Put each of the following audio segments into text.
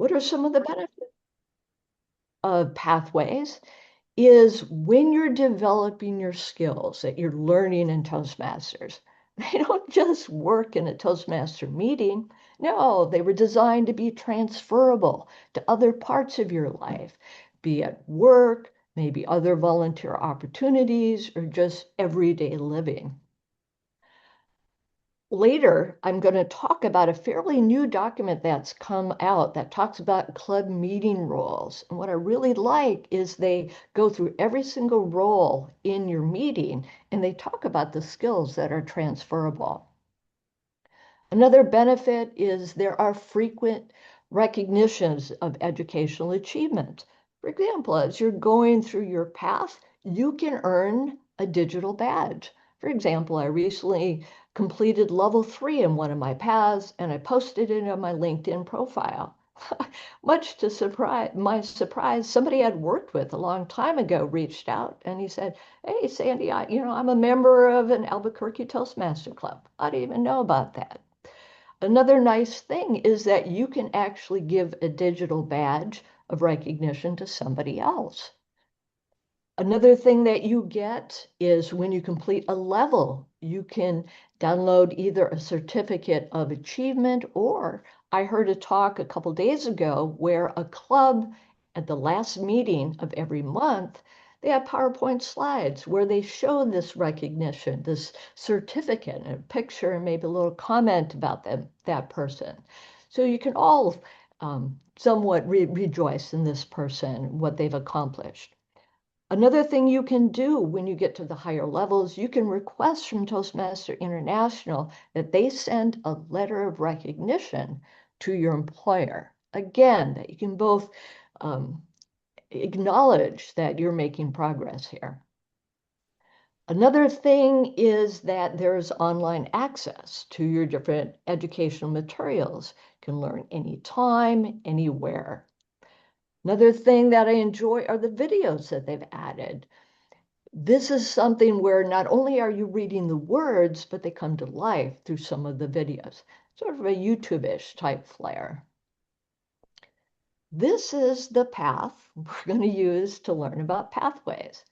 What are some of the benefits of pathways? Is when you're developing your skills that you're learning in Toastmasters. They don't just work in a Toastmaster meeting. No, they were designed to be transferable to other parts of your life, be it work, maybe other volunteer opportunities, or just everyday living. Later, I'm going to talk about a fairly new document that's come out that talks about club meeting roles. And what I really like is they go through every single role in your meeting and they talk about the skills that are transferable. Another benefit is there are frequent recognitions of educational achievement. For example, as you're going through your path, you can earn a digital badge. For example, I recently completed level 3 in one of my paths and I posted it on my LinkedIn profile. Much to my surprise, somebody I'd worked with a long time ago reached out and he said, "Hey, Sandy, I'm a member of an Albuquerque Toastmaster Club. I didn't even know about that." Another nice thing is that you can actually give a digital badge of recognition to somebody else. Another thing that you get is when you complete a level, you can download either a certificate of achievement, or I heard a talk a couple days ago where a club at the last meeting of every month, they have PowerPoint slides where they show this recognition, this certificate, and a picture and maybe a little comment about that person. So you can all somewhat rejoice in this person, what they've accomplished. Another thing you can do when you get to the higher levels, you can request from Toastmaster International that they send a letter of recognition to your employer. Again, that you can both acknowledge that you're making progress here. Another thing is that there's online access to your different educational materials. You can learn anytime, anywhere. Another thing that I enjoy are the videos that they've added. This is something where not only are you reading the words, but they come to life through some of the videos. Sort of a YouTube-ish type flair. This is the path we're going to use to learn about pathways.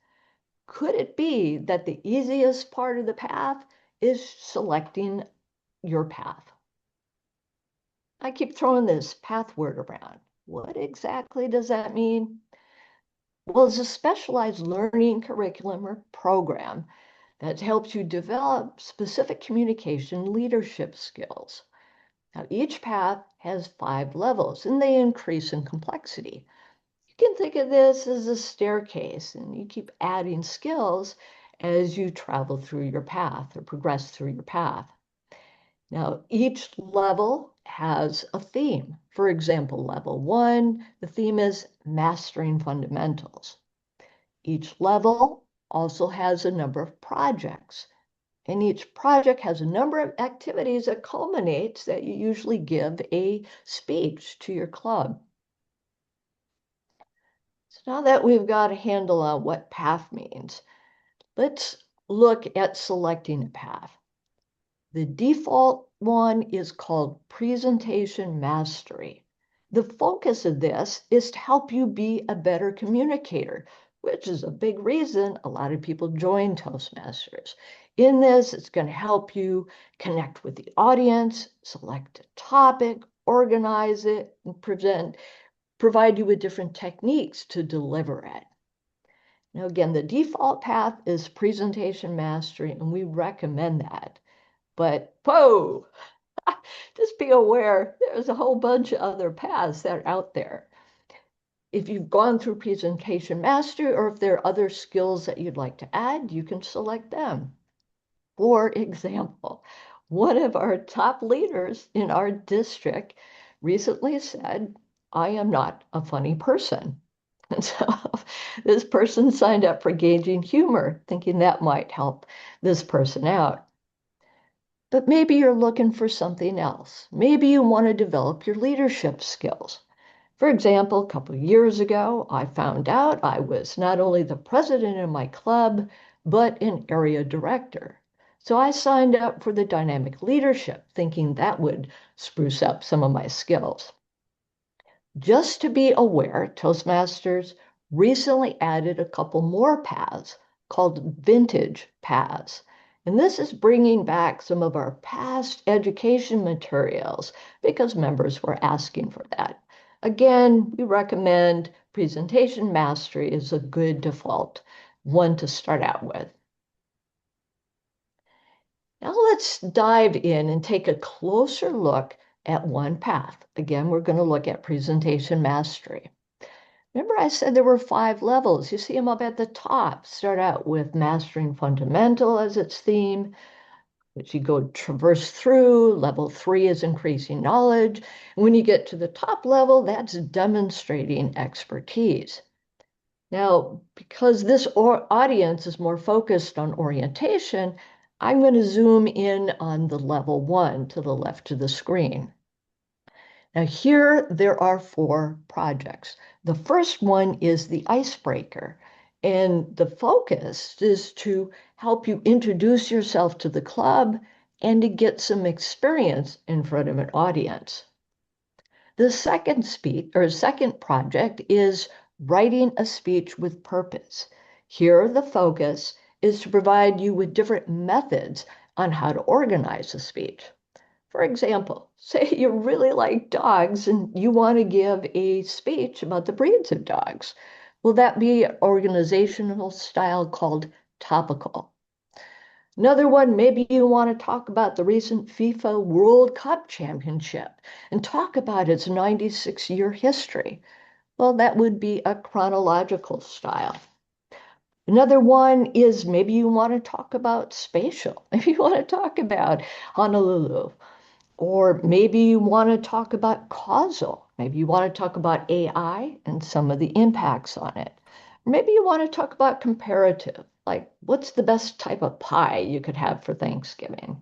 Could it be that the easiest part of the path is selecting your path? I keep throwing this path word around. What exactly does that mean? Well, it's a specialized learning curriculum or program that helps you develop specific communication leadership skills. Now, each path has 5 levels and they increase in complexity. You can think of this as a staircase and you keep adding skills as you travel through your path or progress through your path. Now, each level has a theme. For example, level 1, the theme is mastering fundamentals. Each level also has a number of projects, and each project has a number of activities that culminates that you usually give a speech to your club. So now that we've got a handle on what path means, let's look at selecting a path. The default one is called presentation mastery. The focus of this is to help you be a better communicator, which is a big reason a lot of people join Toastmasters. In this, it's going to help you connect with the audience, select a topic, organize it, and provide you with different techniques to deliver it. Now, again, the default path is presentation mastery, and we recommend that. But whoa, just be aware there's a whole bunch of other paths that are out there. If you've gone through presentation mastery or if there are other skills that you'd like to add, you can select them. For example, one of our top leaders in our district recently said, "I am not a funny person." And so this person signed up for gauging humor, thinking that might help this person out. But maybe you're looking for something else. Maybe you want to develop your leadership skills. For example, a couple of years ago, I found out I was not only the president of my club, but an area director. So I signed up for the dynamic leadership, thinking that would spruce up some of my skills. Just to be aware, Toastmasters recently added a couple more paths called vintage paths. And this is bringing back some of our past education materials because members were asking for that. Again, we recommend presentation mastery is a good default one to start out with. Now let's dive in and take a closer look at one path. Again, we're going to look at presentation mastery. Remember I said there were 5 levels. You see them up at the top. Start out with mastering fundamental as its theme, which you go traverse through. Level 3 is increasing knowledge. And when you get to the top level, that's demonstrating expertise. Now, because this audience is more focused on orientation, I'm going to zoom in on the level 1 to the left of the screen. Now here there are 4 projects. The first one is the icebreaker, and the focus is to help you introduce yourself to the club and to get some experience in front of an audience. The second project is writing a speech with purpose. Here the focus is to provide you with different methods on how to organize a speech. For example, say you really like dogs and you want to give a speech about the breeds of dogs. Will that be an organizational style called topical? Another one, maybe you want to talk about the recent FIFA World Cup Championship and talk about its 96-year history. Well, that would be a chronological style. Another one is maybe you want to talk about spatial. Maybe you want to talk about Honolulu. Or maybe you want to talk about causal. Maybe you want to talk about AI and some of the impacts on it. Or maybe you want to talk about comparative, like what's the best type of pie you could have for Thanksgiving.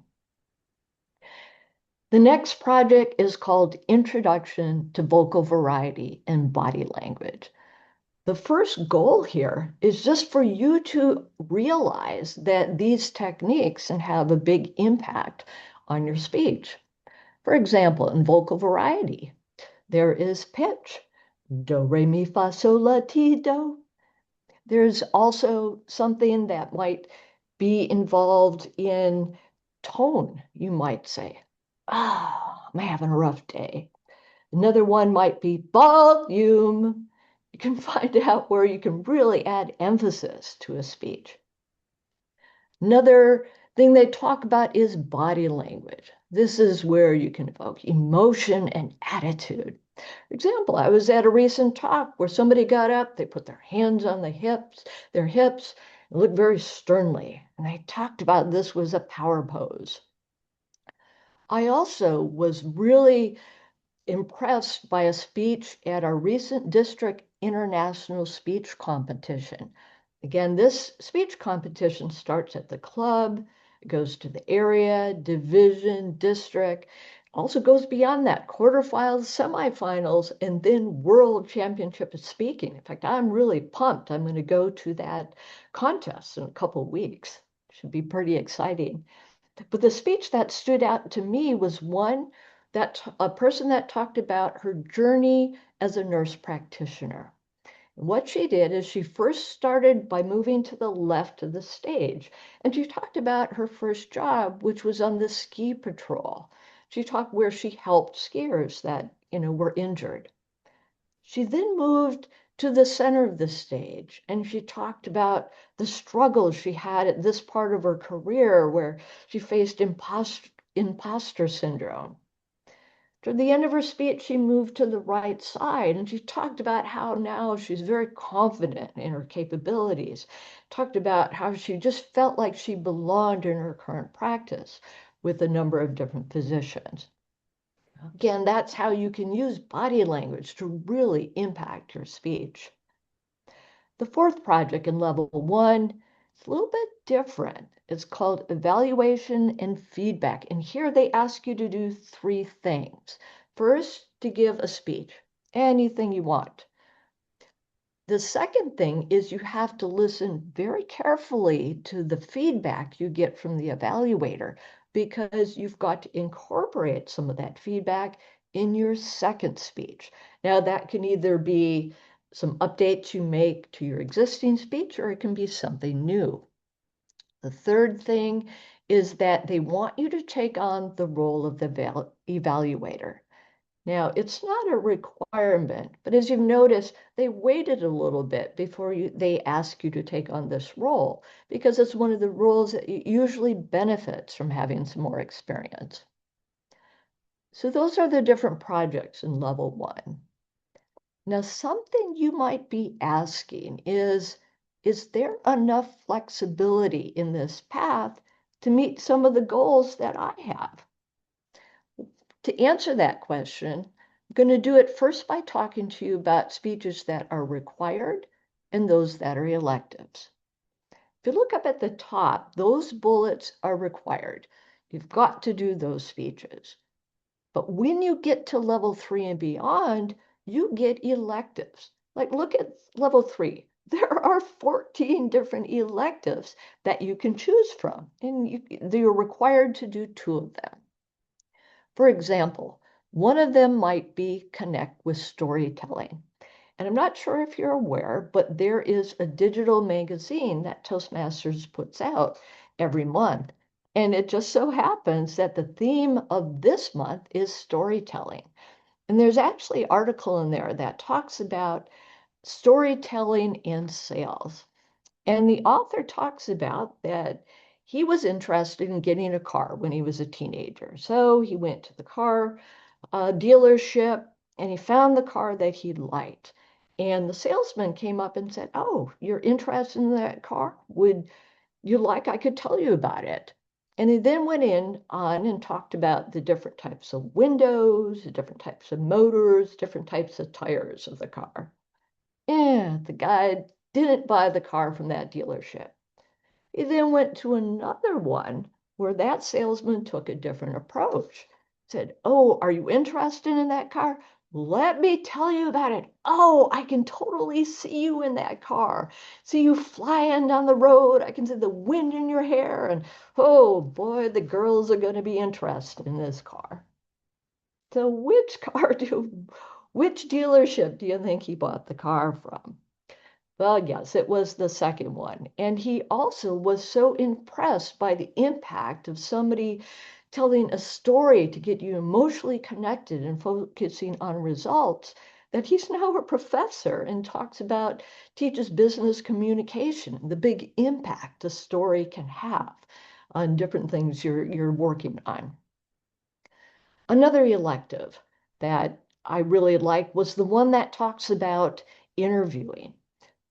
The next project is called Introduction to Vocal Variety and Body Language. The first goal here is just for you to realize that these techniques can have a big impact on your speech. For example, in vocal variety, there is pitch, do, re, mi, fa, sol, la, ti, do. There's also something that might be involved in tone, you might say. Ah, I'm having a rough day. Another one might be volume. You can find out where you can really add emphasis to a speech. Another thing they talk about is body language. This is where you can evoke emotion and attitude. For example, I was at a recent talk where somebody got up, they put their hands on their hips, and looked very sternly. And they talked about this was a power pose. I also was really impressed by a speech at our recent district international speech competition. Again, this speech competition starts at the club, it goes to the area, division, district, also goes beyond that, quarterfinals, semifinals, and then world championship of speaking. In fact, I'm really pumped. I'm going to go to that contest in a couple of weeks. Should be pretty exciting. But the speech that stood out to me was one that a person that talked about her journey as a nurse practitioner. And what she did is she first started by moving to the left of the stage. And she talked about her first job, which was on the ski patrol. She talked where she helped skiers that, were injured. She then moved to the center of the stage and she talked about the struggles she had at this part of her career where she faced imposter syndrome. Toward the end of her speech, she moved to the right side and she talked about how now she's very confident in her capabilities. Talked about how she just felt like she belonged in her current practice with a number of different physicians. Again, that's how you can use body language to really impact your speech. The fourth project in level 1 is a little bit different. It's called evaluation and feedback. And here they ask you to do 3 things. First, to give a speech, anything you want. The second thing is you have to listen very carefully to the feedback you get from the evaluator because you've got to incorporate some of that feedback in your second speech. Now, that can either be some updates you make to your existing speech, or it can be something new. The third thing is that they want you to take on the role of the evaluator. Now, it's not a requirement, but as you've noticed, they waited a little bit before they ask you to take on this role because it's one of the roles that usually benefits from having some more experience. So those are the different projects in level 1. Now, something you might be asking is there enough flexibility in this path to meet some of the goals that I have? To answer that question, I'm going to do it first by talking to you about speeches that are required and those that are electives. If you look up at the top, those bullets are required. You've got to do those speeches. But when you get to level 3 and beyond, you get electives. Like look at level 3. There are 14 different electives that you can choose from, and you're required to do 2 of them. For example, one of them might be connect with storytelling. And I'm not sure if you're aware, but there is a digital magazine that Toastmasters puts out every month. And it just so happens that the theme of this month is storytelling. And there's actually an article in there that talks about storytelling in sales. And the author talks about that he was interested in getting a car when he was a teenager. So he went to the car dealership and he found the car that he liked. And the salesman came up and said, "Oh, you're interested in that car? Would you like I could tell you about it?" And he then went on and talked about the different types of windows, the different types of motors, different types of tires of the car. And the guy didn't buy the car from that dealership. He then went to another one where that salesman took a different approach. Said, "Oh, are you interested in that car? Let me tell you about it. Oh, I can totally see you in that car. See you flying down the road. I can see the wind in your hair. And oh boy, the girls are going to be interested in this car." So which dealership do you think he bought the car from? Well, yes, it was the second one. And he also was so impressed by the impact of somebody telling a story to get you emotionally connected and focusing on results that he's now a professor and teaches business communication, the big impact a story can have on different things you're working on. Another elective that I really like was the one that talks about interviewing.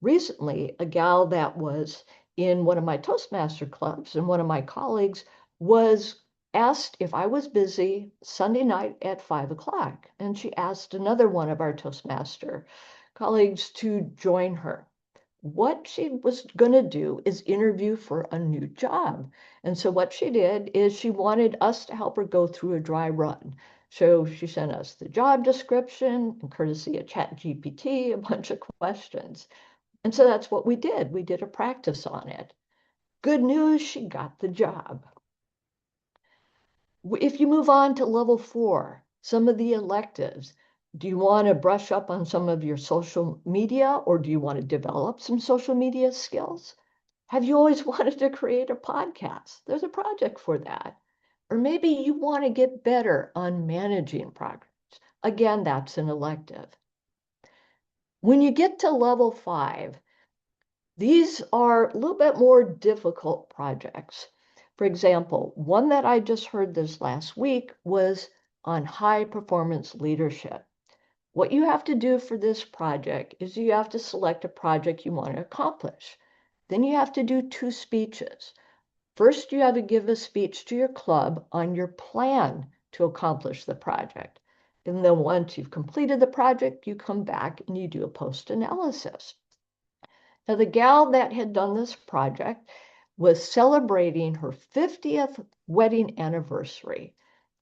Recently, a gal that was in one of my Toastmaster clubs and one of my colleagues was asked if I was busy Sunday night at 5 o'clock. And she asked another one of our Toastmaster colleagues to join her. What she was going to do is interview for a new job. And so what she did is she wanted us to help her go through a dry run. So she sent us the job description and courtesy of ChatGPT, a bunch of questions. And so that's what we did. We did a practice on it. Good news, she got the job. If you move on to level 4, some of the electives, do you want to brush up on some of your social media or do you want to develop some social media skills? Have you always wanted to create a podcast? There's a project for that. Or maybe you want to get better on managing progress. Again, that's an elective. When you get to level 5, these are a little bit more difficult projects. For example, one that I just heard this last week was on high performance leadership. What you have to do for this project is you have to select a project you want to accomplish. Then you have to do 2 speeches. First, you have to give a speech to your club on your plan to accomplish the project. And then once you've completed the project, you come back and you do a post-analysis. Now, the gal that had done this project was celebrating her 50th wedding anniversary.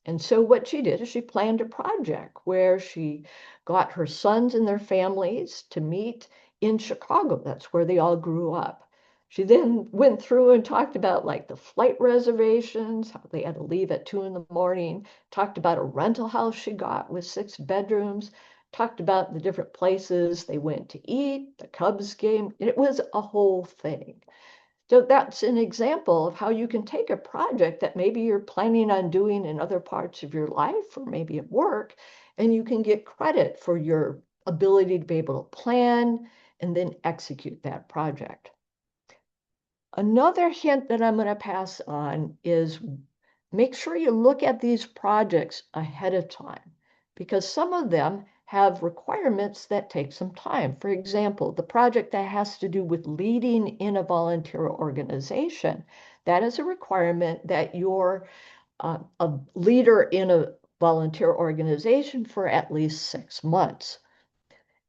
And so what she did is she planned a project where she got her sons and their families to meet in Chicago. That's where they all grew up. She then went through and talked about like the flight reservations, how they had to leave at 2 in the morning, talked about a rental house she got with 6 bedrooms, talked about the different places they went to eat, the Cubs game. It was a whole thing. So that's an example of how you can take a project that maybe you're planning on doing in other parts of your life or maybe at work, and you can get credit for your ability to be able to plan and then execute that project. Another hint that I'm going to pass on is make sure you look at these projects ahead of time because some of them have requirements that take some time. For example, the project that has to do with leading in a volunteer organization, that is a requirement that you're a leader in a volunteer organization for at least 6 months.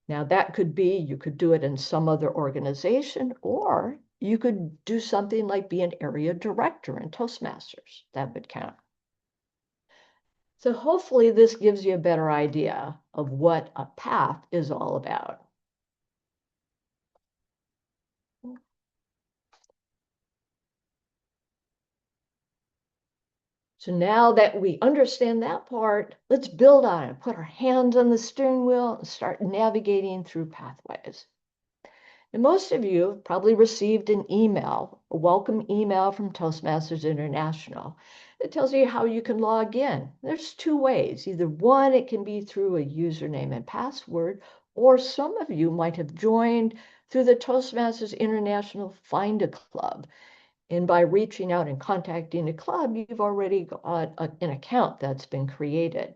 Now, that could be you could do it in some other organization, or you could do something like be an area director in Toastmasters. That would count. So hopefully this gives you a better idea of what a path is all about. So now that we understand that part, let's build on it, put our hands on the steering wheel and start navigating through pathways. And most of you have probably received an email, a welcome email from Toastmasters International. It tells you how you can log in. There's 2 ways. Either one, it can be through a username and password, or some of you might have joined through the Toastmasters International Find a Club. And by reaching out and contacting a club, you've already got an account that's been created.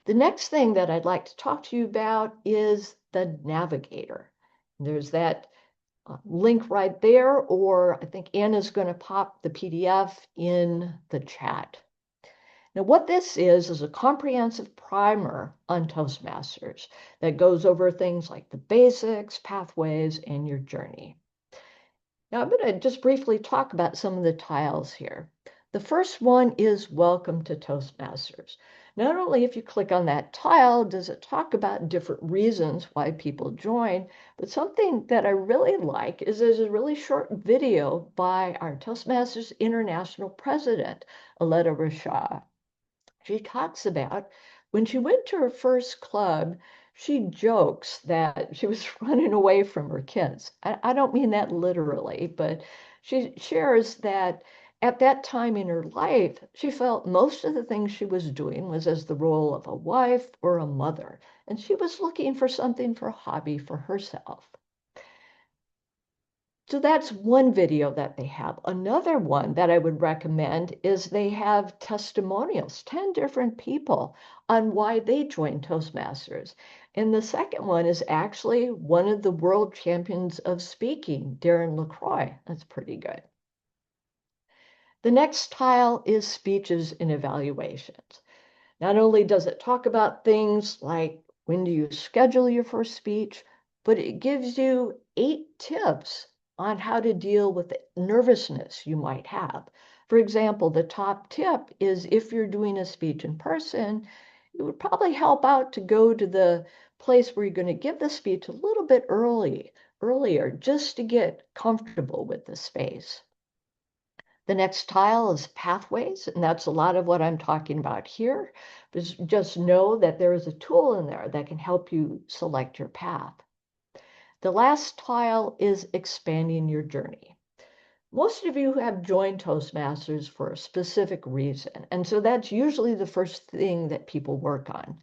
The next thing that I'd like to talk to you about is the navigator. There's that link right there, or I think Anna's going to pop the PDF in the chat. Now, what this is a comprehensive primer on Toastmasters that goes over things like the basics, pathways, and your journey. Now, I'm going to just briefly talk about some of the tiles here. The first one is Welcome to Toastmasters. Not only if you click on that tile does it talk about different reasons why people join, but something that I really like is there's a really short video by our Toastmasters International President, Aletta Rashah. She talks about when she went to her first club, she jokes that she was running away from her kids. I don't mean that literally, but she shares that at that time in her life, she felt most of the things she was doing was as the role of a wife or a mother, and she was looking for something for a hobby for herself. So that's one video that they have. Another one that I would recommend is they have testimonials, 10 different people on why they joined Toastmasters. And the second one is actually one of the world champions of speaking, Darren LaCroix. That's pretty good. The next tile is speeches and evaluations. Not only does it talk about things like when do you schedule your first speech, but it gives you 8 tips on how to deal with the nervousness you might have. For example, the top tip is if you're doing a speech in person, it would probably help out to go to the place where you're going to give the speech a little bit earlier, just to get comfortable with the space. The next tile is pathways, and that's a lot of what I'm talking about here. Just know that there is a tool in there that can help you select your path. The last tile is expanding your journey. Most of you have joined Toastmasters for a specific reason, and so that's usually the first thing that people work on.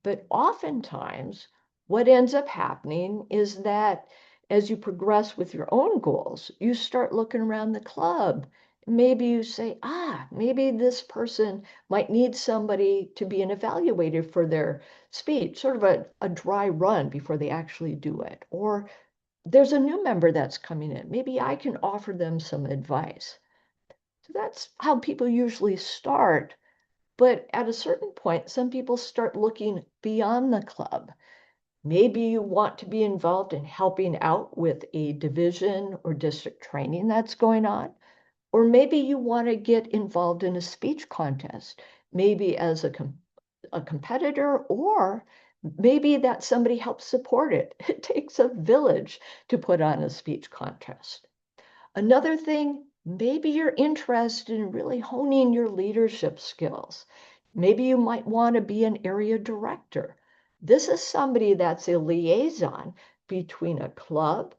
But oftentimes, what ends up happening is that as you progress with your own goals, you start looking around the club. Maybe you say, maybe this person might need somebody to be an evaluator for their speech, sort of a dry run before they actually do it. Or there's a new member that's coming in. Maybe I can offer them some advice. So that's how people usually start. But at a certain point, some people start looking beyond the club. Maybe you want to be involved in helping out with a division or district training that's going on. Or maybe you want to get involved in a speech contest, maybe as a competitor, or Maybe that somebody helps support it. It takes a village to put on a speech contest. Another thing, maybe you're interested in really honing your leadership skills. Maybe you might want to be an area director. This is somebody that's a liaison between a club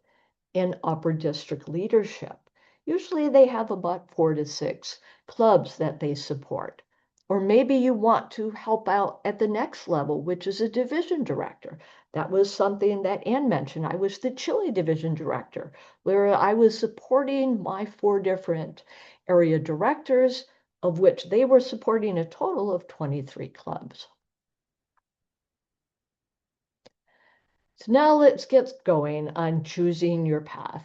and upper district leadership. Usually they have about 4 to 6 clubs that they support. Or maybe you want to help out at the next level, which is a division director. That was something that Ann mentioned. I was the Chile division director, where I was supporting my 4 different area directors, of which they were supporting a total of 23 clubs. So now let's get going on choosing your path.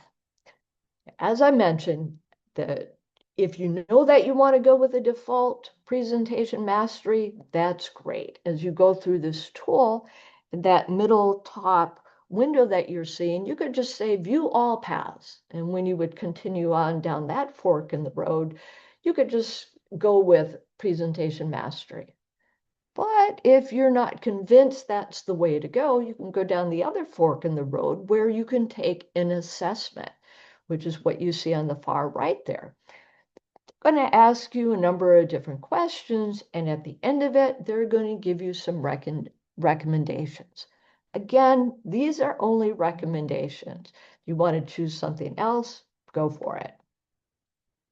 As I mentioned, that if you know that you want to go with a default presentation mastery, that's great. As you go through this tool, that middle top window that you're seeing, you could just say view all paths. And when you would continue on down that fork in the road, you could just go with presentation mastery. But if you're not convinced that's the way to go, you can go down the other fork in the road where you can take an assessment, which is what you see on the far right there. They're going to ask you a number of different questions, and at the end of it, they're going to give you some recommendations. Again, these are only recommendations. If you want to choose something else, go for it.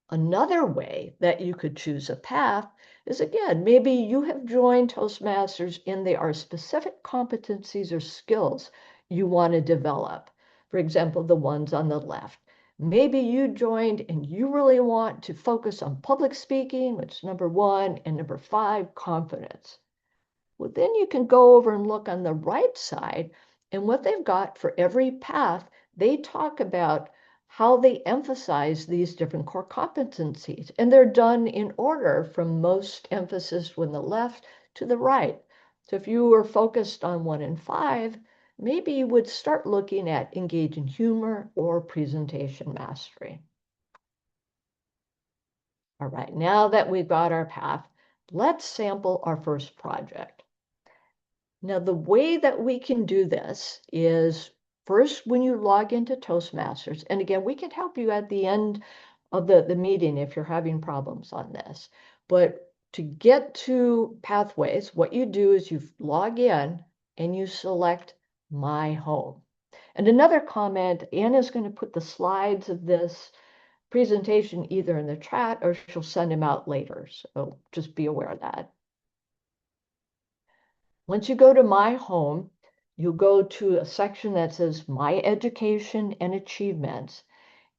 Another way that you could choose a path is, again, maybe you have joined Toastmasters and there are specific competencies or skills you want to develop. For example, the ones on the left. Maybe you joined and you really want to focus on public speaking, which is number 1, and number 5, confidence. Well, then you can go over and look on the right side, and what they've got for every path, they talk about how they emphasize these different core competencies. And they're done in order from most emphasis from the left to the right. So if you were focused on 1 and 5, maybe you would start looking at engage in humor or presentation mastery. All right, now that we've got our path, let's sample our first project. Now, the way that we can do this is first when you log into Toastmasters, and again, we can help you at the end of the meeting if you're having problems on this. But to get to Pathways, what you do is you log in and you select My Home. And another comment, Anna's going to put the slides of this presentation either in the chat or she'll send them out later. So just be aware of that. Once you go to My Home, you'll go to a section that says My Education and Achievements.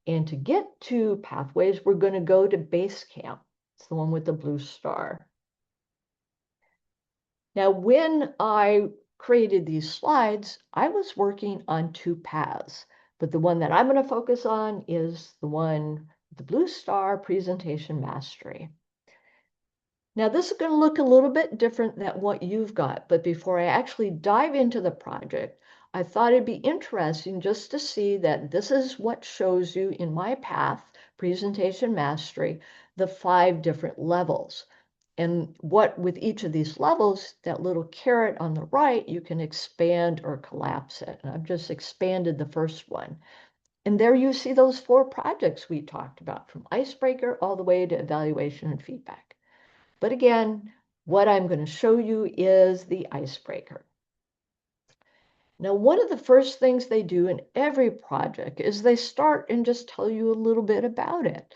And to get to Pathways, we're going to go to Basecamp. It's the one with the blue star. Now, when I created these slides, I was working on 2 paths, but the one that I'm going to focus on is the one with the blue star, Presentation Mastery. Now, this is going to look a little bit different than what you've got, but before I actually dive into the project, I thought it'd be interesting just to see that this is what shows you in my path, Presentation Mastery, the 5 different levels. And what with each of these levels, that little caret on the right, you can expand or collapse it. And I've just expanded the first one. And there you see those 4 projects we talked about, from icebreaker all the way to evaluation and feedback. But again, what I'm going to show you is the icebreaker. Now, one of the first things they do in every project is they start and just tell you a little bit about it.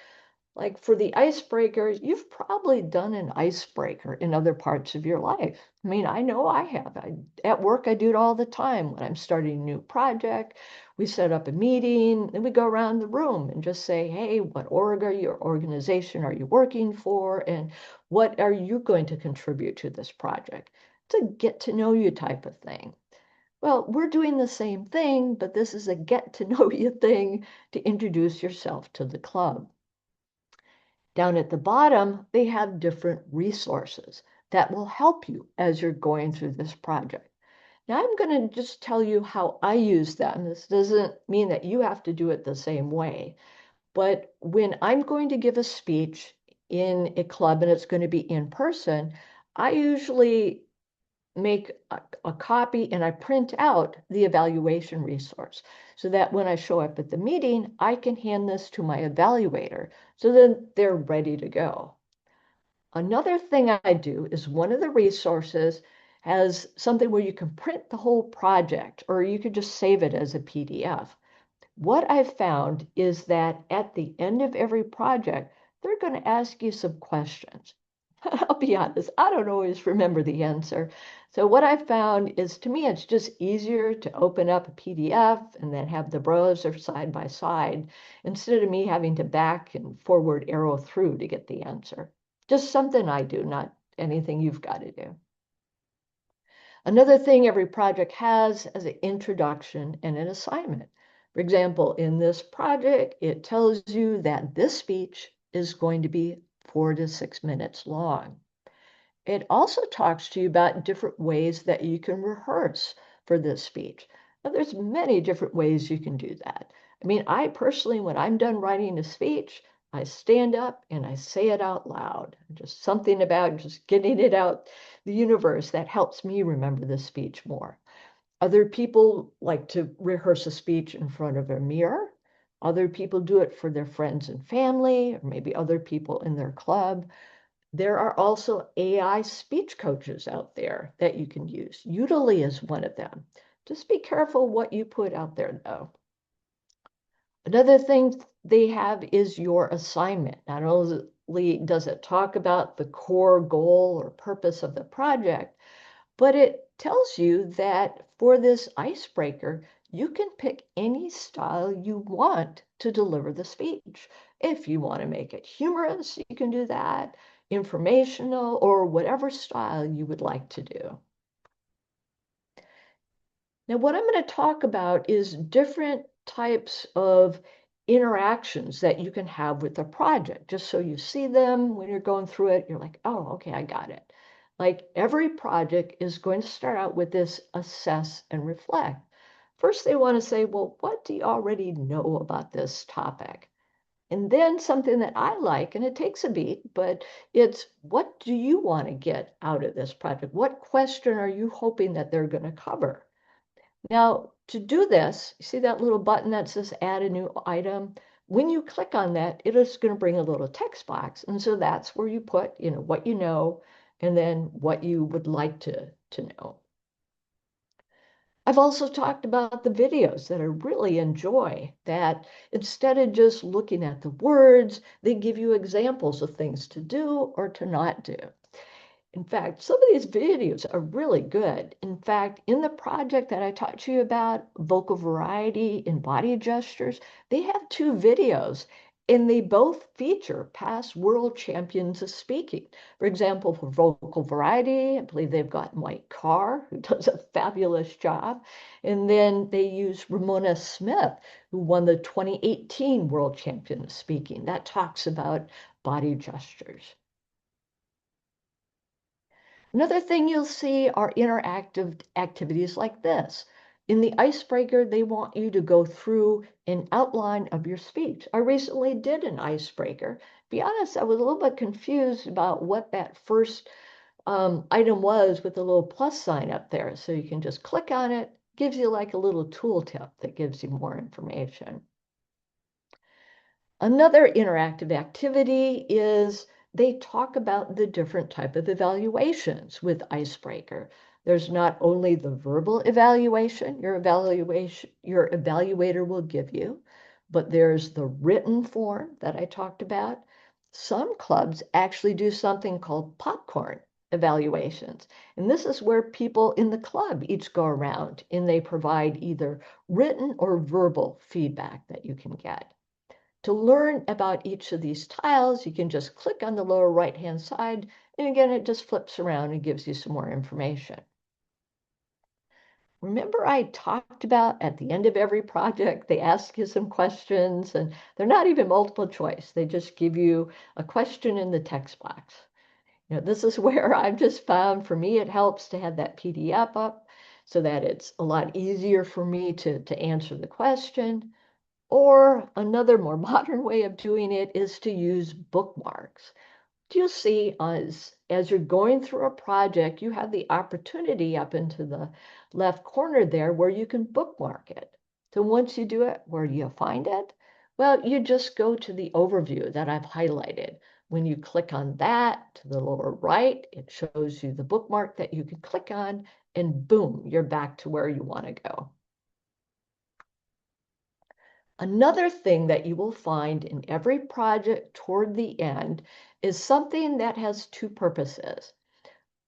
Like for the icebreaker, you've probably done an icebreaker in other parts of your life. I mean, I know I have. At work, I do it all the time. When I'm starting a new project, we set up a meeting, and we go around the room and just say, hey, what org or your organization are you working for? And what are you going to contribute to this project? It's a get to know you type of thing. Well, we're doing the same thing, but this is a get to know you thing to introduce yourself to the club. Down at the bottom, they have different resources that will help you as you're going through this project. Now, I'm going to just tell you how I use them. This doesn't mean that you have to do it the same way. But when I'm going to give a speech in a club and it's going to be in person, I usually make a copy and I print out the evaluation resource so that when I show up at the meeting, I can hand this to my evaluator so that they're ready to go. Another thing I do is one of the resources has something where you can print the whole project or you could just save it as a PDF. What I've found is that at the end of every project, they're going to ask you some questions. I'll be honest, I don't always remember the answer. So what I've found is to me, it's just easier to open up a PDF and then have the browser side by side instead of me having to back and forward arrow through to get the answer. Just something I do, not anything you've got to do. Another thing every project has is an introduction and an assignment. For example, in this project, it tells you that this speech is going to be 4 to 6 minutes long. It also talks to you about different ways that you can rehearse for this speech. Now, there's many different ways you can do that. I mean, I personally, when I'm done writing a speech, I stand up and I say it out loud. Just something about just getting it out the universe that helps me remember the speech more. Other people like to rehearse a speech in front of a mirror. Other people do it for their friends and family, or maybe other people in their club. There are also AI speech coaches out there that you can use. Udemy is one of them. Just be careful what you put out there, though. Another thing they have is your assignment. Not only does it talk about the core goal or purpose of the project, but it tells you that for this icebreaker, you can pick any style you want to deliver the speech. If you want to make it humorous, you can do that, informational, or whatever style you would like to do. Now, what I'm going to talk about is different types of interactions that you can have with a project, just so you see them when you're going through it. You're like, oh, okay, I got it. Like every project is going to start out with this assess and reflect. First, they want to say, well, what do you already know about this topic? And then something that I like, and it takes a beat, but it's what do you want to get out of this project? What question are you hoping that they're going to cover? Now, to do this, you see that little button that says add a new item? When you click on that, it is going to bring a little text box. And so that's where you put, what you know, and then what you would like to know. I've also talked about the videos that I really enjoy, that instead of just looking at the words, they give you examples of things to do or to not do. In fact, some of these videos are really good. In fact, in the project that I talked to you about, vocal variety in body gestures, they have two videos and they both feature past world champions of speaking. For example, for vocal variety, I believe they've got Mike Carr, who does a fabulous job. And then they use Ramona Smith, who won the 2018 World Champion of Speaking. That talks about body gestures. Another thing you'll see are interactive activities like this. In the icebreaker, they want you to go through an outline of your speech. I recently did an icebreaker. To be honest, I was a little bit confused about what that first item was with the little plus sign up there. So you can just click on it, gives you like a little tooltip that gives you more information. Another interactive activity is they talk about the different type of evaluations with Icebreaker. There's not only the verbal evaluation your evaluator will give you, but there's the written form that I talked about. Some clubs actually do something called popcorn evaluations. And this is where people in the club each go around and they provide either written or verbal feedback that you can get. To learn about each of these tiles, you can just click on the lower right-hand side, and again, it just flips around and gives you some more information. Remember I talked about at the end of every project, they ask you some questions, and they're not even multiple choice. They just give you a question in the text box. This is where I've just found, for me, it helps to have that PDF up so that it's a lot easier for me to answer the question. Or another more modern way of doing it is to use bookmarks. Do you see as you're going through a project, you have the opportunity up into the left corner there where you can bookmark it. So once you do it, where do you find it? Well, you just go to the overview that I've highlighted. When you click on that to the lower right, it shows you the bookmark that you can click on, and boom, you're back to where you want to go. Another thing that you will find in every project toward the end is something that has two purposes.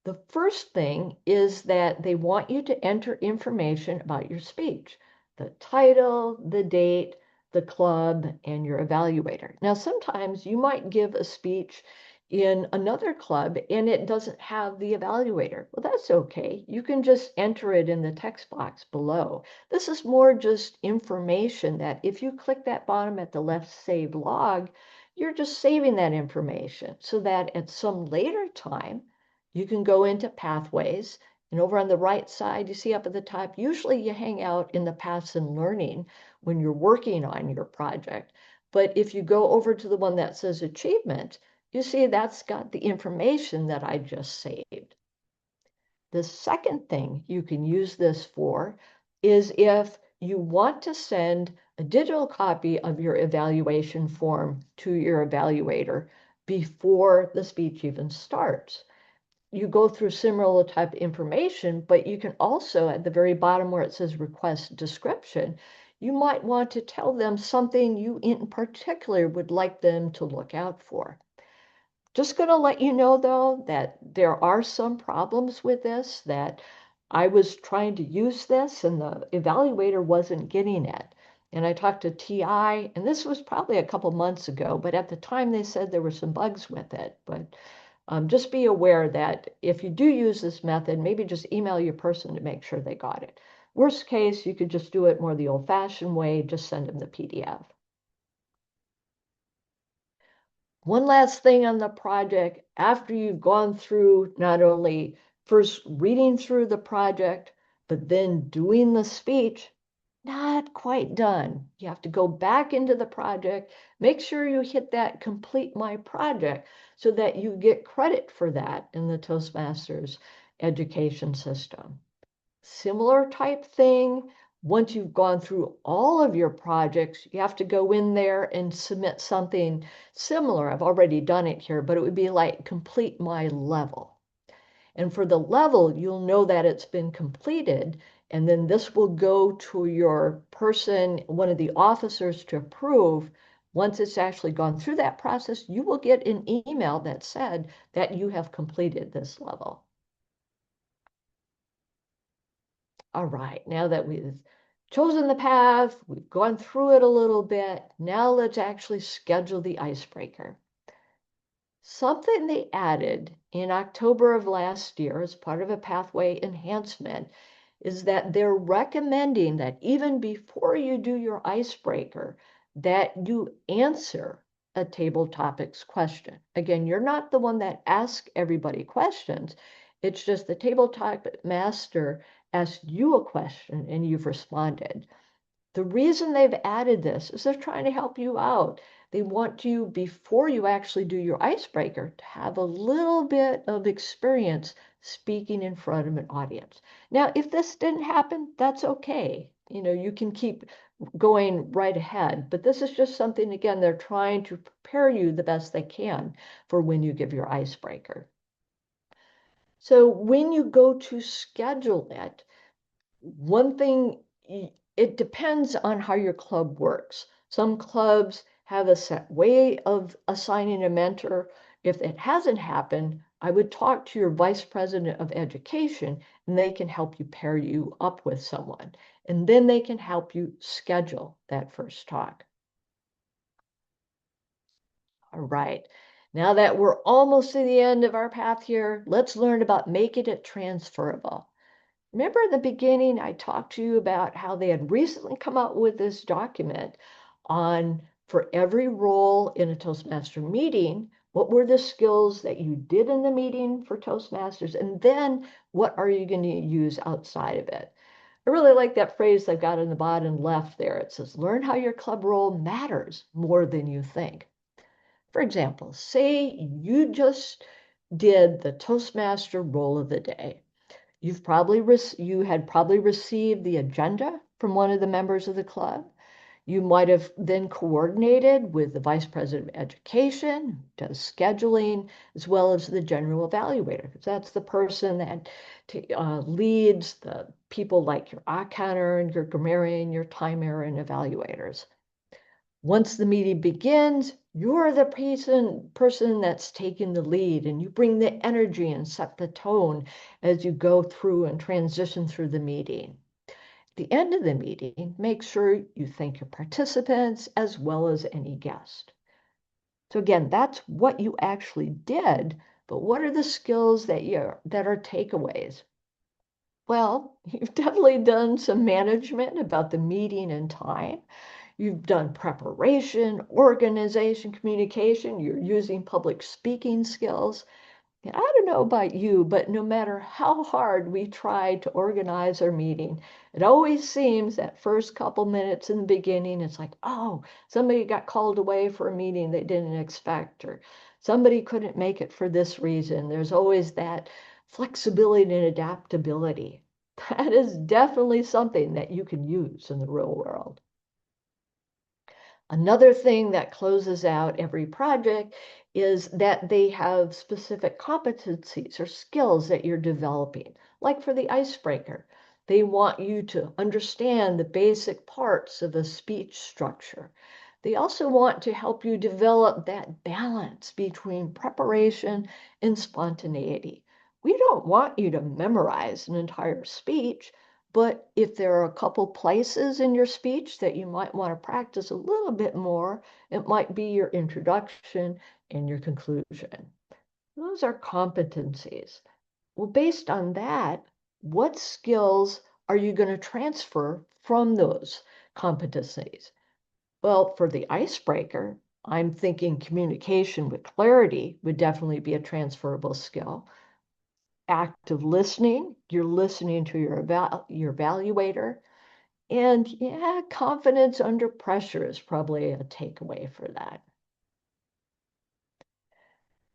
The first thing is that they want you to enter information about your speech, the title, the date, the club, and your evaluator. Now, sometimes you might give a speech in another club and it doesn't have the evaluator. Well, that's okay. You can just enter it in the text box below. This is more just information that if you click that bottom at the left save log, you're just saving that information so that at some later time, you can go into pathways, and over on the right side, you see up at the top, usually you hang out in the paths and learning when you're working on your project. But if you go over to the one that says achievement, you see that's got the information that I just saved. The second thing you can use this for is if you want to send a digital copy of your evaluation form to your evaluator before the speech even starts. You go through similar type information, but you can also, at the very bottom where it says request description, you might want to tell them something you in particular would like them to look out for. Just going to let you know, though, that there are some problems with this, that I was trying to use this and the evaluator wasn't getting it. And I talked to TI, and this was probably a couple months ago, but at the time they said there were some bugs with it. But just be aware that if you do use this method, maybe just email your person to make sure they got it. Worst case, you could just do it more the old-fashioned way, just send them the PDF. One last thing on the project, after you've gone through not only first reading through the project, but then doing the speech, not quite done. You have to go back into the project, make sure you hit that complete my project so that you get credit for that in the Toastmasters education system. Similar type thing. Once you've gone through all of your projects, you have to go in there and submit something similar. I've already done it here, but it would be like complete my level. And for the level, you'll know that it's been completed. And then this will go to your person, one of the officers to approve. Once it's actually gone through that process, you will get an email that said that you have completed this level. All right, now that we've chosen the path, we've gone through it a little bit, now let's actually schedule the icebreaker. Something they added in October of last year as part of a pathway enhancement is that they're recommending that even before you do your icebreaker, that you answer a table topics question. Again, you're not the one that asks everybody questions. It's just the table topic master asked you a question and you've responded. The reason they've added this is they're trying to help you out. They want you, before you actually do your icebreaker, to have a little bit of experience speaking in front of an audience. Now, if this didn't happen, that's okay. You know, you can keep going right ahead. But this is just something, again, they're trying to prepare you the best they can for when you give your icebreaker. So when you go to schedule it, one thing, it depends on how your club works. Some clubs have a set way of assigning a mentor. If it hasn't happened, I would talk to your vice president of education and they can help you pair you up with someone. And then they can help you schedule that first talk. All right. Now that we're almost to the end of our path here, let's learn about making it transferable. Remember in the beginning, I talked to you about how they had recently come out with this document on for every role in a Toastmaster meeting, what were the skills that you did in the meeting for Toastmasters, and then what are you going to use outside of it? I really like that phrase they've got in the bottom left there. It says, learn how your club role matters more than you think. For example, say you just did the Toastmaster role of the day. You had probably received the agenda from one of the members of the club. You might have then coordinated with the vice president of education, who does scheduling, as well as the general evaluator, because that's the person that leads the people like your accountant, and your grammarian, your timer, and evaluators. Once the meeting begins, you're the person that's taking the lead, and you bring the energy and set the tone as you go through and transition through the meeting. At the end of the meeting, make sure you thank your participants as well as any guest. So again, that's what you actually did, but what are the skills that are takeaways? Well, you've definitely done some management about the meeting and time. You've done preparation, organization, communication. You're using public speaking skills. And I don't know about you, but no matter how hard we try to organize our meeting, it always seems that first couple minutes in the beginning, it's like, oh, somebody got called away for a meeting they didn't expect, or somebody couldn't make it for this reason. There's always that flexibility and adaptability. That is definitely something that you can use in the real world. Another thing that closes out every project is that they have specific competencies or skills that you're developing. Like for the icebreaker, they want you to understand the basic parts of a speech structure. They also want to help you develop that balance between preparation and spontaneity. We don't want you to memorize an entire speech. But if there are a couple places in your speech that you might want to practice a little bit more, it might be your introduction and your conclusion. Those are competencies. Well, based on that, what skills are you going to transfer from those competencies? Well, for the icebreaker, I'm thinking communication with clarity would definitely be a transferable skill. Active listening, you're listening to your evaluator. And yeah, confidence under pressure is probably a takeaway for that.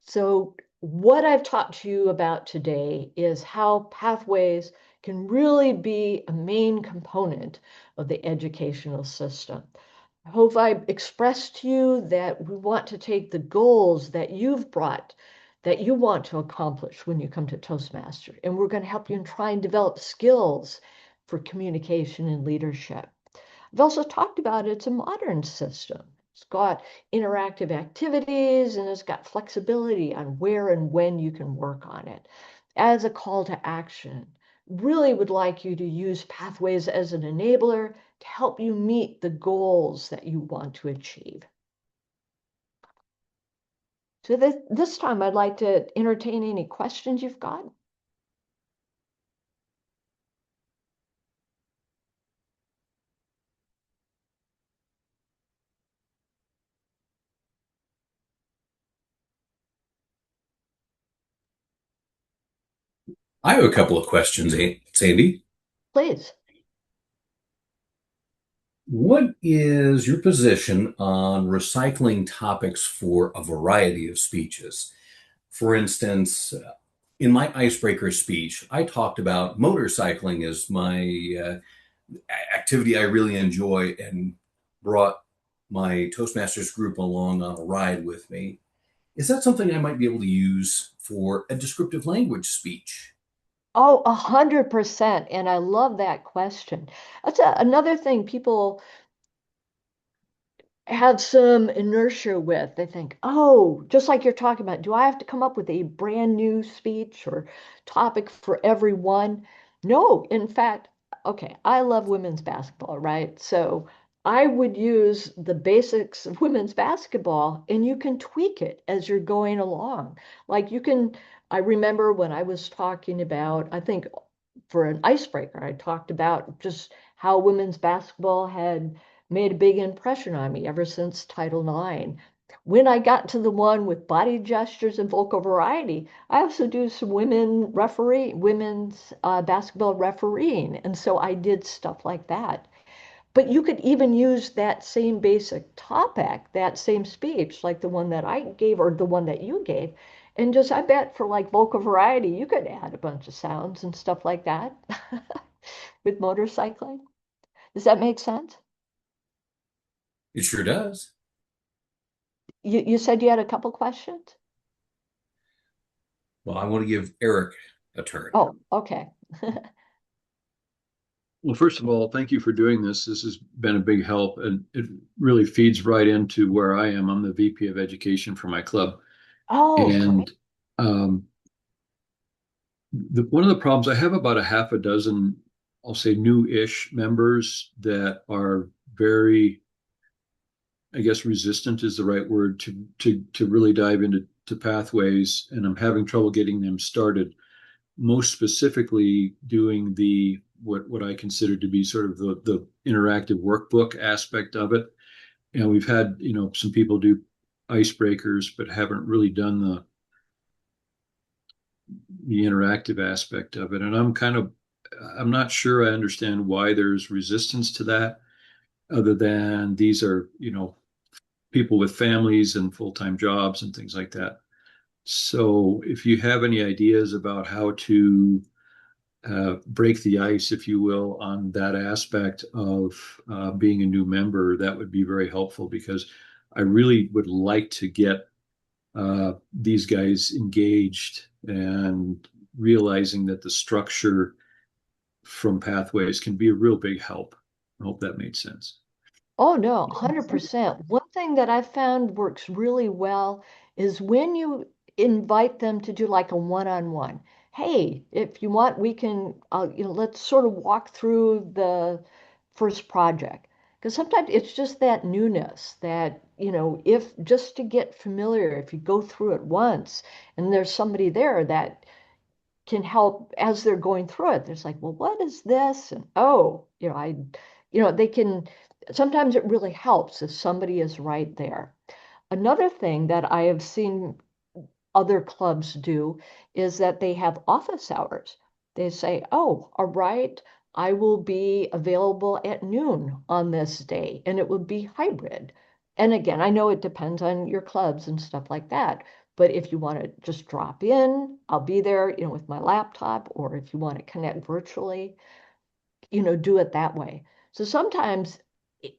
So, what I've talked to you about today is how pathways can really be a main component of the educational system. I hope I expressed to you that we want to take the goals that you've brought, that you want to accomplish when you come to Toastmaster, and we're going to help you and try and develop skills for communication and leadership. I've also talked about it's a modern system. It's got interactive activities and it's got flexibility on where and when you can work on it. As a call to action, really would like you to use pathways as an enabler to help you meet the goals that you want to achieve. So this time I'd like to entertain any questions you've got. I have a couple of questions, Sandy. Please. What is your position on recycling topics for a variety of speeches? For instance, in my icebreaker speech, I talked about motorcycling as my activity I really enjoy and brought my Toastmasters group along on a ride with me. Is that something I might be able to use for a descriptive language speech? Oh, 100%. And I love that question. That's another thing people have some inertia with. They think, oh, just like you're talking about, do I have to come up with a brand new speech or topic for everyone? No, in fact, okay, I love women's basketball, right? So I would use the basics of women's basketball and you can tweak it as you're going along. Like you can, I remember when I was talking about, I think for an icebreaker, I talked about just how women's basketball had made a big impression on me ever since Title IX. When I got to the one with body gestures and vocal variety, I also do some women's basketball refereeing, and so I did stuff like that. But you could even use that same basic topic, that same speech, like the one that I gave or the one that you gave, and just, I bet for like vocal variety, you could add a bunch of sounds and stuff like that with motorcycling. Does that make sense? It sure does. You said you had a couple questions? Well, I want to give Eric a turn. Oh, okay. Well, first of all, thank you for doing this. This has been a big help, and it really feeds right into where I am. I'm the VP of Education for my club, Oh, great. and um, one of the problems I have about a half a dozen, I'll say, new-ish members that are very, I guess, resistant is the right word to really dive into pathways, and I'm having trouble getting them started. Most specifically, doing the what I consider to be sort of the interactive workbook aspect of it. And we've had some people do icebreakers, but haven't really done the interactive aspect of it. And I'm not sure I understand why there's resistance to that, other than these are people with families and full-time jobs and things like that. So if you have any ideas about how to break the ice, if you will, on that aspect of being a new member, that would be very helpful, because I really would like to get these guys engaged and realizing that the structure from Pathways can be a real big help. I hope that made sense. Oh, no, 100%. One thing that I've found works really well is when you invite them to do like a one-on-one. Hey, if you want, we can, let's sort of walk through the first project. Because sometimes it's just that newness that, if just to get familiar, if you go through it once and there's somebody there that can help as they're going through it. There's like, well, what is this? And oh, they can, sometimes it really helps if somebody is right there. Another thing that I have seen other clubs do is that they have office hours. They say, oh, all right, I will be available at noon on this day, and it would be hybrid. And again, I know it depends on your clubs and stuff like that. But if you want to just drop in, I'll be there, with my laptop, or if you want to connect virtually, do it that way. So sometimes,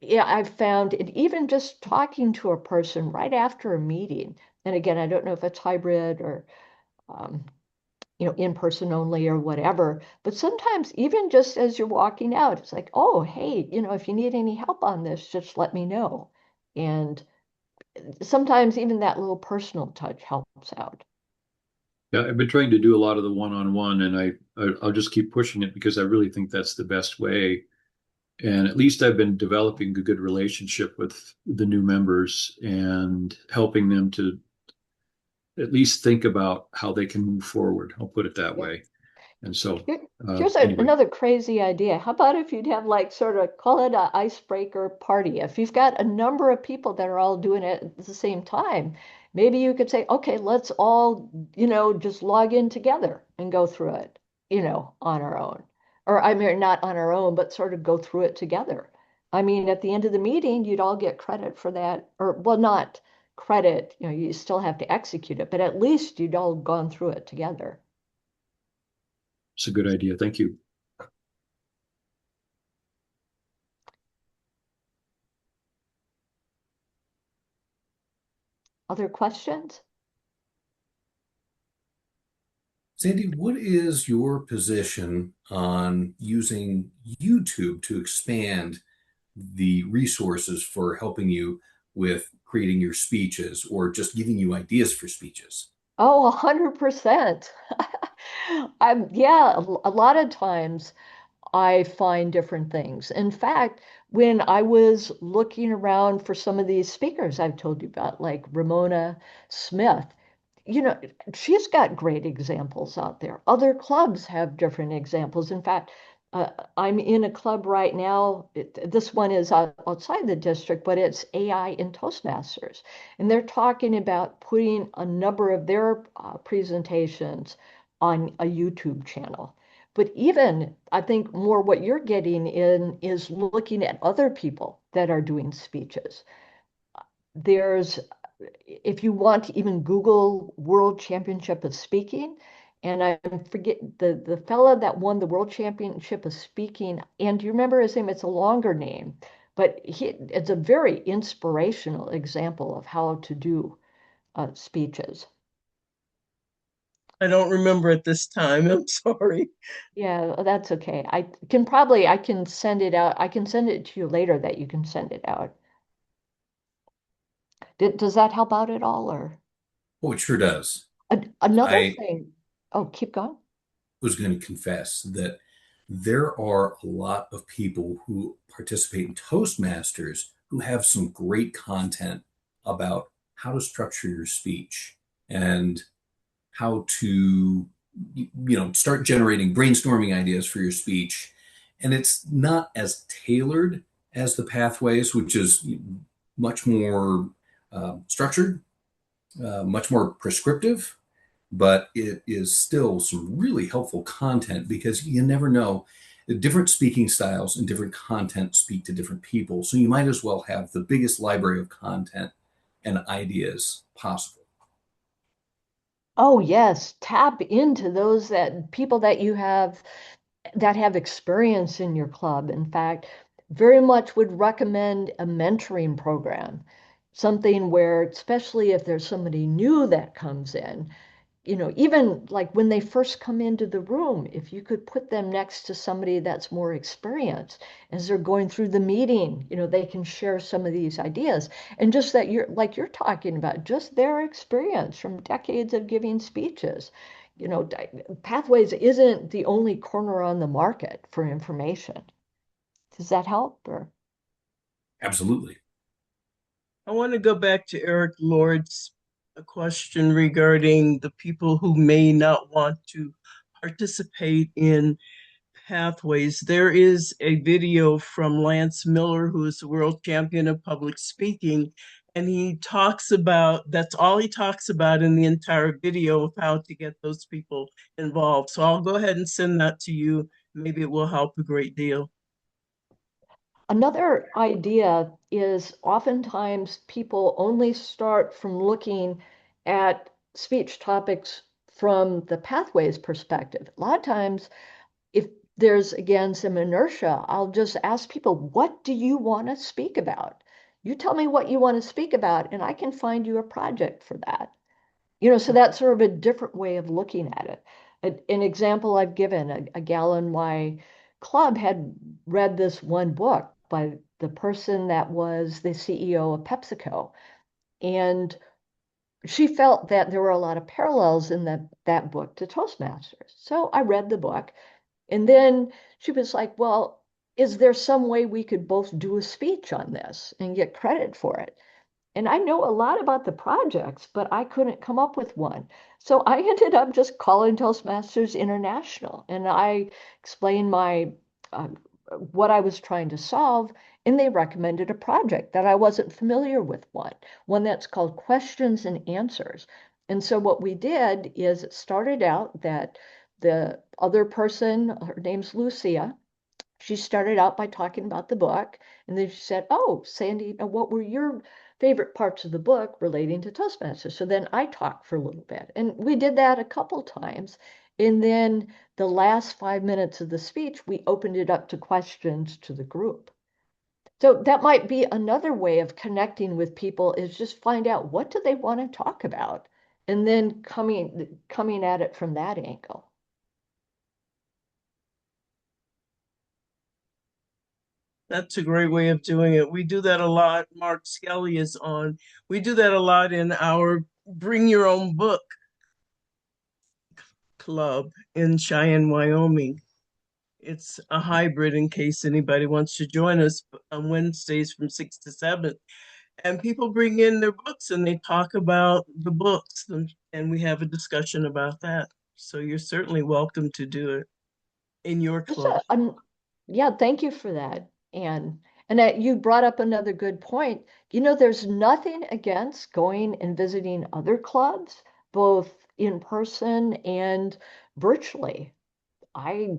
yeah, I've found it, even just talking to a person right after a meeting, and again, I don't know if it's hybrid or um, in person only or whatever, but sometimes even just as you're walking out, it's like, oh, hey, if you need any help on this, just let me know. And sometimes even that little personal touch helps out. Yeah, I've been trying to do a lot of the one-on-one, and I'll just keep pushing it because I really think that's the best way. And at least I've been developing a good relationship with the new members and helping them to at least think about how they can move forward. I'll put it that way. And so, Here- Here's anyway, another crazy idea. How about if you'd have like sort of call it an icebreaker party? If you've got a number of people that are all doing it at the same time, maybe you could say, okay, let's all, just log in together and go through it, on our own. Or I mean, not on our own, but sort of go through it together. I mean, at the end of the meeting, you'd all get credit for that, or well, not credit, you still have to execute it, but at least you'd all gone through it together. it's a good idea. Thank you. Other questions? Sandy, what is your position on using YouTube to expand the resources for helping you with creating your speeches or just giving you ideas for speeches? Oh, 100%. Yeah, a lot of times I find different things. In fact, when I was looking around for some of these speakers I've told you about, like Ramona Smith, you know, she's got great examples out there. Other clubs have different examples. In fact, I'm in a club right now. This one is outside the district, but it's AI in Toastmasters. And they're talking about putting a number of their presentations on a YouTube channel. But even I think more what you're getting in is looking at other people that are doing speeches. There's, if you want to even Google World Championship of Speaking, and I forget the fella that won the World Championship of Speaking, and do you remember his name? It's a longer name, but it's a very inspirational example of how to do speeches. I don't remember at this time. I'm sorry. Yeah, that's okay. I can send it out. I can send it to you later that you can send it out. Does that help out at all? Or Oh, it sure does. another I thing. Oh, keep going. was going to confess that there are a lot of people who participate in Toastmasters who have some great content about how to structure your speech and how to start generating brainstorming ideas for your speech. And it's not as tailored as the pathways, which is much more structured, much more prescriptive, but it is still some really helpful content because you never know. Different speaking styles and different content speak to different people. So you might as well have the biggest library of content and ideas possible. Oh, yes. Tap into those that people that you have that have experience in your club. In fact, very much would recommend a mentoring program, something where, especially if there's somebody new that comes in, even like when they first come into the room, if you could put them next to somebody that's more experienced as they're going through the meeting, they can share some of these ideas. And just that you're talking about, just their experience from decades of giving speeches. Pathways isn't the only corner on the market for information. Does that help? Or Absolutely. I want to go back to Eric Lord's question regarding the people who may not want to participate in pathways. There is a video from Lance Miller, who is the world champion of public speaking, and he talks about, that's all he talks about in the entire video of how to get those people involved. So I'll go ahead and send that to you. Maybe it will help a great deal. another idea is oftentimes people only start from looking at speech topics from the pathways perspective. A lot of times, if there's again some inertia, I'll just ask people, what do you want to speak about? You tell me what you want to speak about, and I can find you a project for that. So that's sort of a different way of looking at it. An example I've given, a gal in my club had read this one book by the person that was the CEO of PepsiCo. And she felt that there were a lot of parallels in that book to Toastmasters. So I read the book. And then she was like, well, is there some way we could both do a speech on this and get credit for it? And I know a lot about the projects, but I couldn't come up with one. So I ended up just calling Toastmasters International and I explained uh, what I was trying to solve. And they recommended a project that I wasn't familiar with, one that's called Questions and Answers. And so what we did is it started out that the other person, her name's Lucia, she started out by talking about the book, and then she said, "Oh, Sandy, what were your favorite parts of the book relating to Toastmasters?" So then I talked for a little bit, and we did that a couple times. And then the last 5 minutes of the speech, we opened it up to questions to the group. So that might be another way of connecting with people is just find out what do they want to talk about, and then coming at it from that angle. That's a great way of doing it. We do that a lot. Mark Skelly is on. We do that a lot in our Bring Your Own Book club in Cheyenne, Wyoming. It's a hybrid in case anybody wants to join us on Wednesdays from 6 to 7. And people bring in their books and they talk about the books and we have a discussion about that. So you're certainly welcome to do it in your Just club. yeah, thank you for that. And that you brought up another good point. There's nothing against going and visiting other clubs, both in person and virtually. I,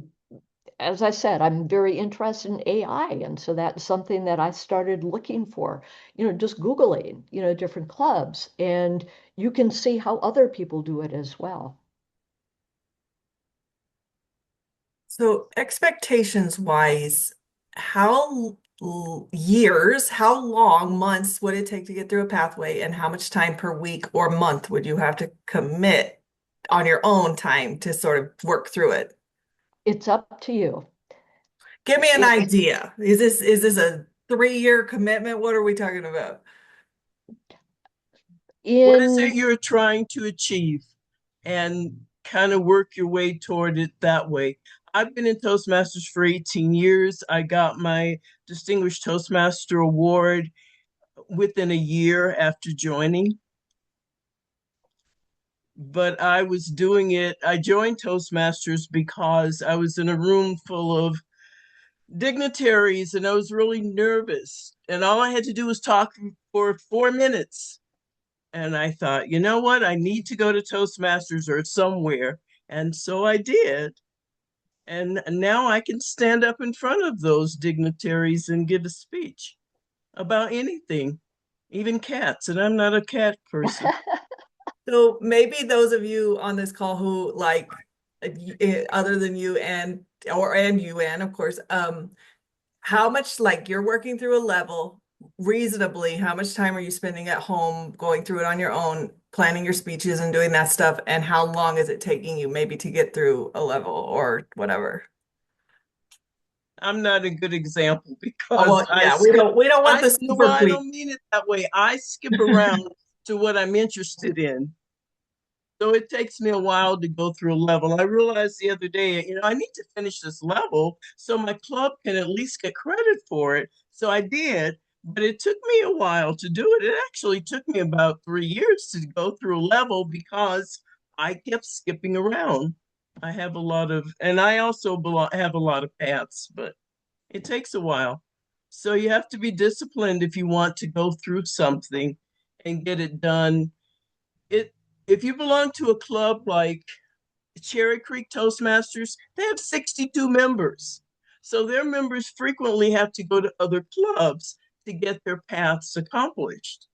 as I said, I'm very interested in AI. And so that's something that I started looking for, just Googling, different clubs. And you can see how other people do it as well. So expectations wise, years, how long, months would it take to get through a pathway, and how much time per week or month would you have to commit on your own time to sort of work through it? It's up to you. Give me an It, idea. Is this a 3-year commitment? What are we talking about? What is it in you're trying to achieve? And kind of work your way toward it that way. I've been in Toastmasters for 18 years. I got my Distinguished Toastmaster Award within a year after joining. But I was doing it, I joined Toastmasters because I was in a room full of dignitaries and I was really nervous. And all I had to do was talk for 4 minutes. And I thought, you know what? I need to go to Toastmasters or somewhere. And so I did. And now I can stand up in front of those dignitaries and give a speech about anything, even cats. And I'm not a cat person. So maybe those of you on this call who other than you and you, Anne, of course, how much, like, you're working through a level reasonably, how much time are you spending at home going through it on your own, planning your speeches and doing that stuff, and how long is it taking you maybe to get through a level or whatever? I'm not a good example Oh, because well, yeah, we don't want I the no, super I quick. don't mean it that way. I skip around to what I'm interested in. So it takes me a while to go through a level. I realized the other day, I need to finish this level so my club can at least get credit for it. So I did, but it took me a while to do it. It actually took me about 3 years to go through a level because I kept skipping around. I have a lot of, and I also have a lot of paths, but it takes a while. So you have to be disciplined if you want to go through something and get it done. It If you belong to a club like Cherry Creek Toastmasters, they have 62 members. So their members frequently have to go to other clubs to get their paths accomplished.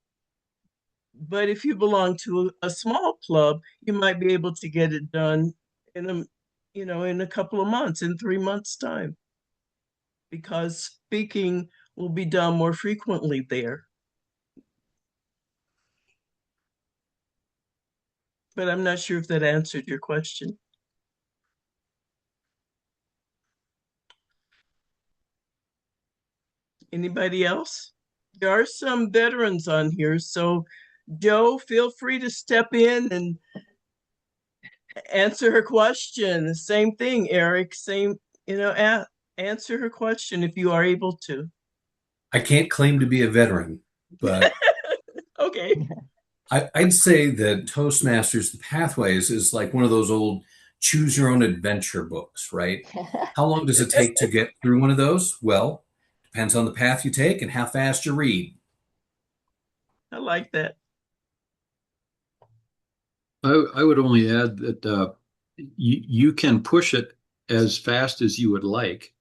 But if you belong to a small club, you might be able to get it done in a couple of months, in 3 months' time, because speaking will be done more frequently there. But I'm not sure if that answered your question. Anybody else? There are some veterans on here, so Joe, feel free to step in and answer her question. The same thing, Eric. Same, answer her question if you are able to. I can't claim to be a veteran, but Okay. I'd say that Toastmasters, the Pathways, is like one of those old choose your own adventure books, right? How long does it take to get through one of those? Well, depends on the path you take and how fast you read. I like that. I would only add that you can push it as fast as you would like,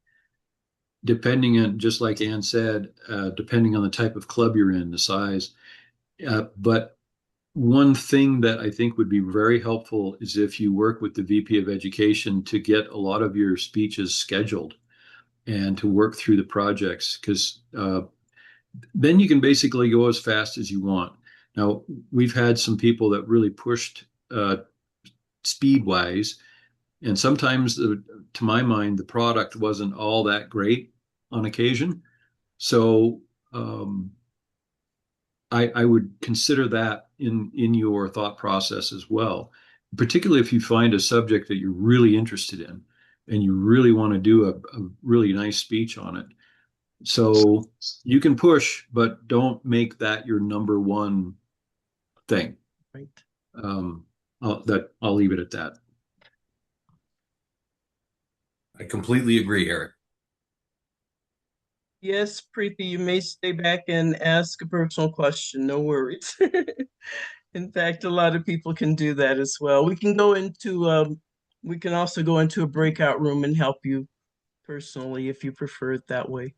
depending on, just like Ann said, depending on the type of club you're in, the size. But one thing that I think would be very helpful is if you work with the VP of Education to get a lot of your speeches scheduled and to work through the projects, because then you can basically go as fast as you want. Now, we've had some people that really pushed speed wise, and sometimes, to my mind, the product wasn't all that great on occasion. So I would consider that in your thought process as well, particularly if you find a subject that you're really interested in and you really want to do a really nice speech on it. So you can push, but don't make that your number one thing. Right. I'll leave it at that. I completely agree, Eric. Yes, Preeti, you may stay back and ask a personal question. No worries. In fact, a lot of people can do that as well. We can go into We can also go into a breakout room and help you personally if you prefer it that way.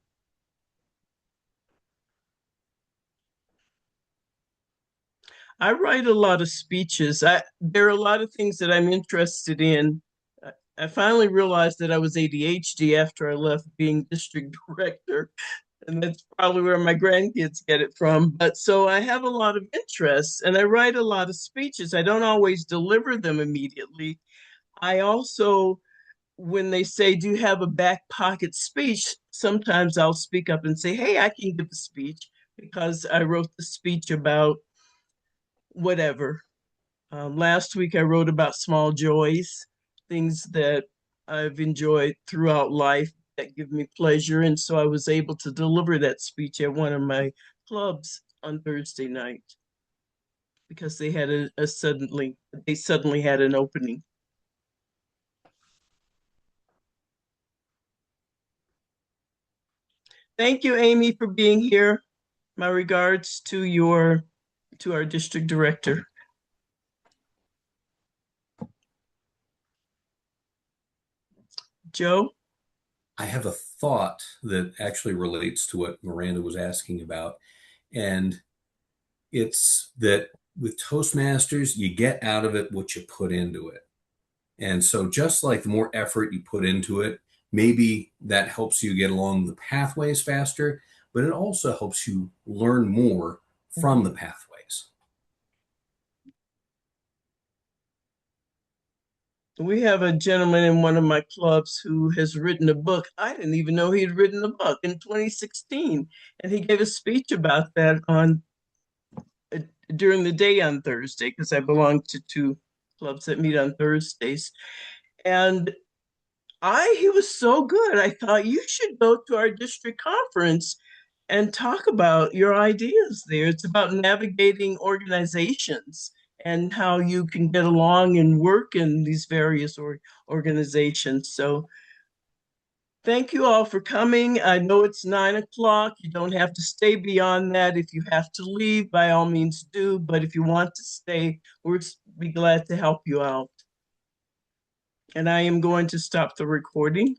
I write a lot of speeches. There are a lot of things that I'm interested in. I finally realized that I was ADHD after I left being district director, and that's probably where my grandkids get it from. But so I have a lot of interests and I write a lot of speeches. I don't always deliver them immediately. I also, when they say, "Do you have a back pocket speech?" sometimes I'll speak up and say, "Hey, I can give a speech because I wrote the speech about whatever." Last week I wrote about small joys, things that I've enjoyed throughout life that give me pleasure. And so I was able to deliver that speech at one of my clubs on Thursday night because they had they suddenly had an opening. Thank you, Amy, for being here. My regards to our district director. Joe? I have a thought that actually relates to what Miranda was asking about. And it's that with Toastmasters, you get out of it what you put into it. And so, just like the more effort you put into it, maybe that helps you get along the pathways faster, but it also helps you learn more from the pathways. We have a gentleman in one of my clubs who has written a book. I didn't even know he had written a book in 2016. And he gave a speech about that on during the day on Thursday, because I belong to two clubs that meet on Thursdays. And he was so good. I thought you should go to our district conference and talk about your ideas there. It's about navigating organizations and how you can get along and work in these various organizations. So thank you all for coming. I know it's 9 o'clock. You don't have to stay beyond that. If you have to leave, by all means do. But if you want to stay, we'll be glad to help you out. And I am going to stop the recording.